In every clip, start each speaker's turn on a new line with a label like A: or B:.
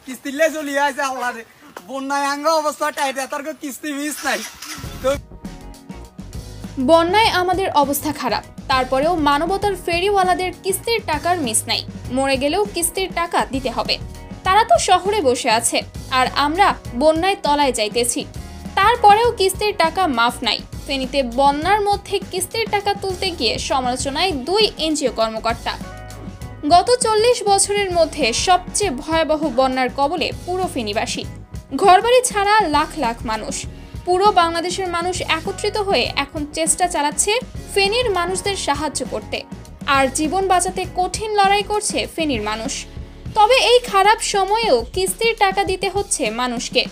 A: কিস্তিলে চলিয়ে আছে আল্লাহ রে বন্যায় আঙ্গা অবস্থা টাইট তার কিস্তি মিস নাই তো
B: বন্যায় আমাদের অবস্থা খারাপ, তারপরেও মানবতার ফেরিওয়ালাদের কিস্তির টাকার মিস নাই। মরে গেলেও কিস্তির টাকা দিতে হবে। তারা তো শহরে বসে আছে আর আমরা বন্যায় তলায় যাইতেছি, তারপরেও কিস্তির টাকা মাফ নাই। ফেনীতে বন্যার মধ্যে কিস্তির টাকা তুলতে গিয়ে সমালোচনায় 2 এনজিও কর্মকর্তা। গত 40 বছরের মধ্যে সবচেয়ে ভয়াবহ বন্যার কবলে পুরো ফেনীবাসী। ঘরবাড়ি ছাড়া লাখ লাখ মানুষ। পুরো বাংলাদেশের মানুষ একত্রিত হয়ে এখন চেষ্টা চালাচ্ছে ফেনীর মানুষদের সাহায্য করতে, আর জীবন বাঁচাতে কঠিন লড়াই করছে ফেনীর মানুষ। তবে এই খারাপ সময়েও কিস্তির টাকা দিতে হচ্ছে মানুষকে।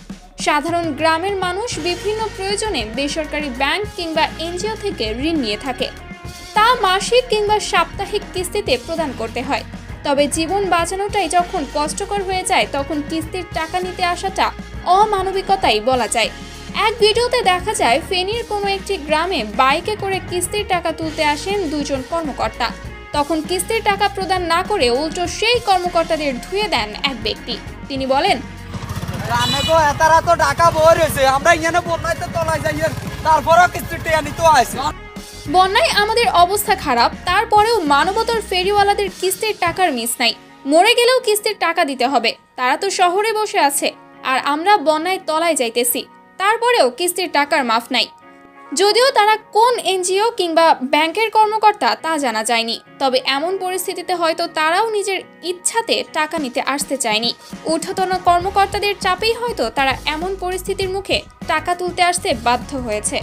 B: সাধারণ গ্রামের মানুষ বিভিন্ন প্রয়োজনে বেসরকারি ব্যাংক কিংবা এনজিও থেকে ঋণ নিয়ে থাকে, তা মাসিক কিংবা সাপ্তাহিক কিস্তিতে প্রদান করতে হয়। তবে জীবন বাঁচানোটাই যখন কষ্টকর হয়ে যায় তখন কিস্তির টাকা নিতে আসাটা অমানবিকতাই বলা যায়। এক ভিডিওতে দেখা যায় ফেনীর কোনো একটি গ্রামে বাইকে করে কিস্তির টাকা তুলতে আসেন 2 জন কর্মকর্তা। তখন কিস্তির টাকা প্রদান না করে উল্টো সেই কর্মকর্তাদের ধুয়ে দেন এক ব্যক্তি। তিনি বলেন,
A: রানে গো এতারা তো টাকা বই রয়েছে, আমরা এখানে বন্যায় তো তলায় যাই, তারপরও কিস্তির টাকা নিতে আসে।
B: বন্যায় আমাদের অবস্থা খারাপ, তারপরেও মানবতার ফেরিওয়ালাদের কিস্তির টাকার মিস নাই। মরে গেলেও কিস্তির টাকা দিতে হবে। তারা তো শহরে বসে আছে আর আমরা বন্যায় তলায় যাইতেছি, তারপরেও কিস্তির টাকার মাফ নাই। যদিও তারা কোন এনজিও কিংবা ব্যাংকের কর্মকর্তা তা জানা যায়নি, তবে এমন পরিস্থিতিতে হয়তো তারাও নিজের ইচ্ছাতে টাকা নিতে আসতে চায়নি। ঊর্ধ্বতন কর্মকর্তাদের চাপেই হয়তো তারা এমন পরিস্থিতির মুখে টাকা তুলতে আসতে বাধ্য হয়েছে।